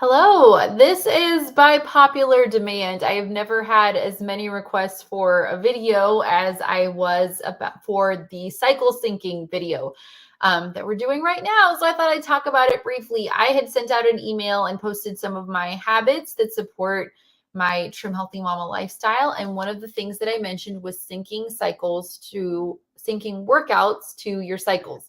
Hello, this is by popular demand. I have never had as many requests for a video as I was about for the cycle syncing video that we're doing right now. So I thought I'd talk about it briefly. I had sent out an email and posted some of my habits that support my Trim Healthy Mama lifestyle. And one of the things that I mentioned was syncing workouts to your cycles.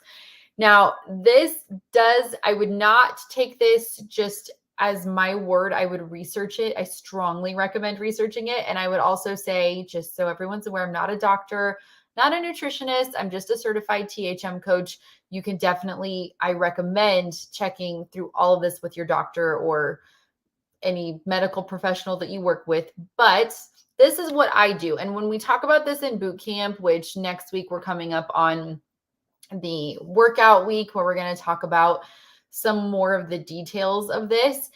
Now, I would not take this just as my word. I would research it. I strongly recommend researching it. And I would also say, just so everyone's aware, I'm not a doctor, not a nutritionist. I'm just a certified THM coach. You can definitely, I recommend checking through all of this with your doctor or any medical professional that you work with. But this is what I do. And when we talk about this in boot camp, which next week we're coming up on the workout week where we're going to talk about some more of the details of this.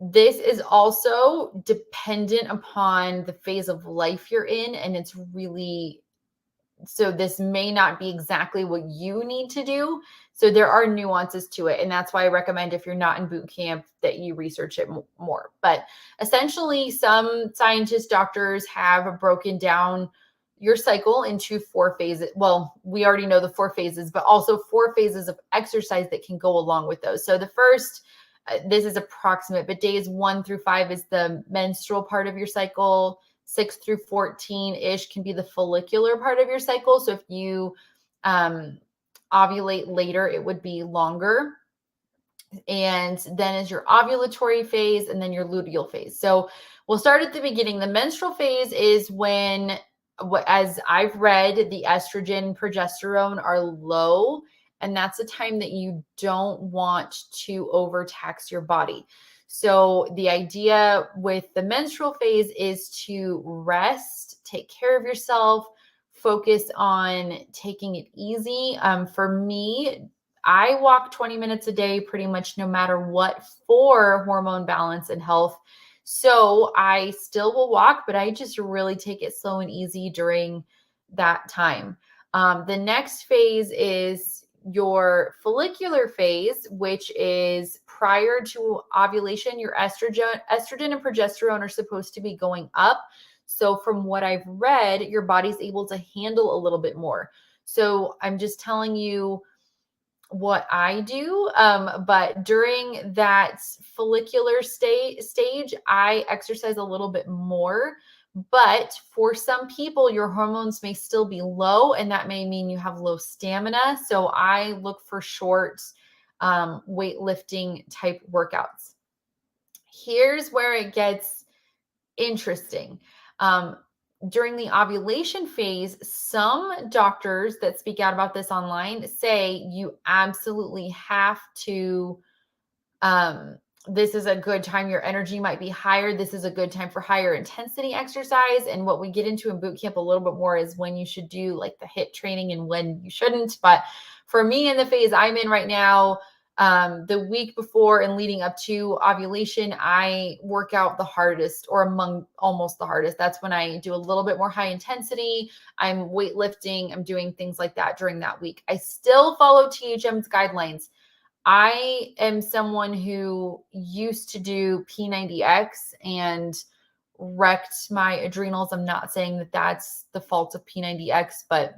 This is also dependent upon the phase of life you're in. And it's really, so this may not be exactly what you need to do. So there are nuances to it. And that's why I recommend if you're not in boot camp that you research it more. But essentially, some scientists, doctors have broken down your cycle into 4 phases. Well, we already know the 4 phases, but also 4 phases of exercise that can go along with those. So the first, this is approximate, but days 1 through 5 is the menstrual part of your cycle. 6 through 14-ish can be the follicular part of your cycle. So if you ovulate later, it would be longer. And then is your ovulatory phase and then your luteal phase. So we'll start at the beginning. The menstrual phase is when, as I've read, the estrogen, progesterone are low. And that's a time that you don't want to overtax your body. So the idea with the menstrual phase is to rest, take care of yourself, focus on taking it easy. For me, I walk 20 minutes a day pretty much no matter what for hormone balance and health. So I still will walk, but I just really take it slow and easy during that time. The next phase is your follicular phase, which is prior to ovulation. Your estrogen and progesterone are supposed to be going up. So from what I've read, your body's able to handle a little bit more. So I'm just telling you what I do. But during that follicular stage, I exercise a little bit more. But for some people, your hormones may still be low, and that may mean you have low stamina. So I look for short weightlifting type workouts. Here's where it gets interesting. During the ovulation phase, some doctors that speak out about this online say you absolutely have to, this is a good time. Your energy might be higher. This is a good time for higher intensity exercise. And what we get into in boot camp a little bit more is when you should do like the HIIT training and when you shouldn't. But for me in the phase I'm in right now, the week before and leading up to ovulation, I work out the hardest or among almost the hardest. That's when I do a little bit more high intensity. I'm weightlifting. I'm doing things like that during that week. I still follow THM's guidelines. I am someone who used to do P90X and wrecked my adrenals. I'm not saying that that's the fault of P90X, but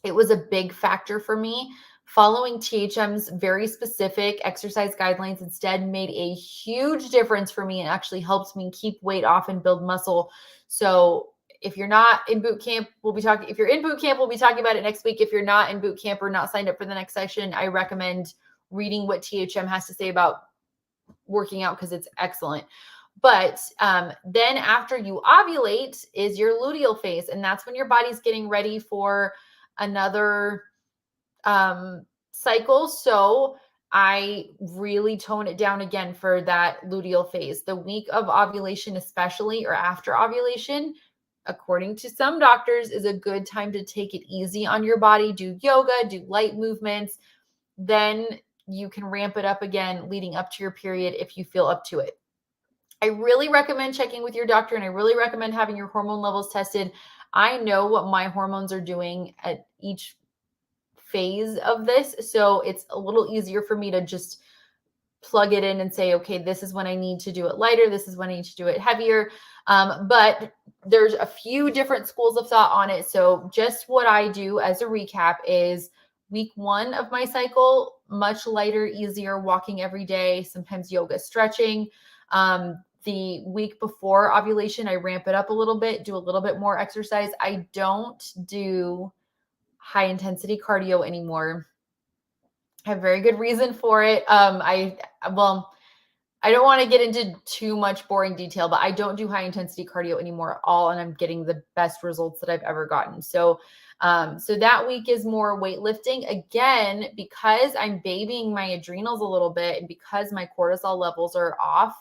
it was a big factor for me. Following THM's very specific exercise guidelines instead made a huge difference for me and actually helps me keep weight off and build muscle. So if you're not in boot camp, if you're in boot camp, we'll be talking about it next week. If you're not in boot camp or not signed up for the next session, I recommend reading what THM has to say about working out because it's excellent. But then after you ovulate is your luteal phase. And that's when your body's getting ready for another cycle. So I really tone it down again for that luteal phase. The week of ovulation, especially, or after ovulation, according to some doctors, is a good time to take it easy on your body, do yoga, do light movements. Then you can ramp it up again leading up to your period if you feel up to it. I really recommend checking with your doctor and I really recommend having your hormone levels tested. I know what my hormones are doing at each phase of this. So it's a little easier for me to just plug it in and say, okay, this is when I need to do it lighter. This is when I need to do it heavier. But there's a few different schools of thought on it. So just what I do as a recap is week 1 of my cycle, much lighter, easier, walking every day, sometimes yoga, stretching. The week before ovulation, I ramp it up a little bit, do a little bit more exercise. I don't do high intensity cardio anymore. I have very good reason for it. I don't want to get into too much boring detail, but I don't do high intensity cardio anymore at all. And I'm getting the best results that I've ever gotten. So that week is more weightlifting. Again, because I'm babying my adrenals a little bit and because my cortisol levels are off,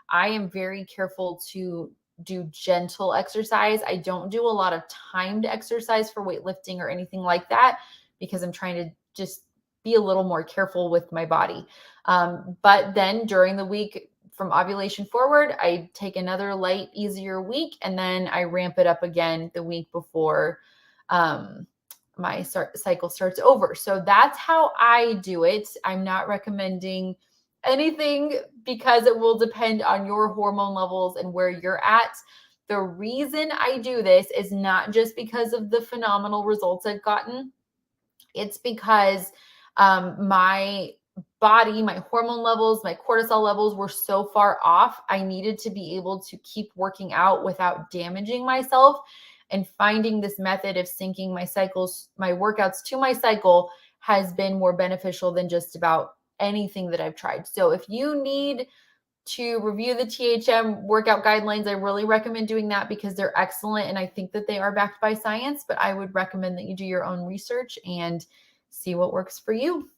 I am very careful to do gentle exercise. I don't do a lot of timed exercise for weightlifting or anything like that because I'm trying to just be a little more careful with my body. But then during the week from ovulation forward, I take another light, easier week, and then I ramp it up again the week before my cycle starts over. So that's how I do it. I'm not recommending anything because it will depend on your hormone levels and where you're at. The reason I do this is not just because of the phenomenal results I've gotten. It's because my body, my hormone levels, my cortisol levels were so far off. I needed to be able to keep working out without damaging myself. And finding this method of syncing my cycles, my workouts to my cycle has been more beneficial than just about anything that I've tried. So if you need to review the THM workout guidelines, I really recommend doing that because they're excellent. And I think that they are backed by science, but I would recommend that you do your own research and see what works for you.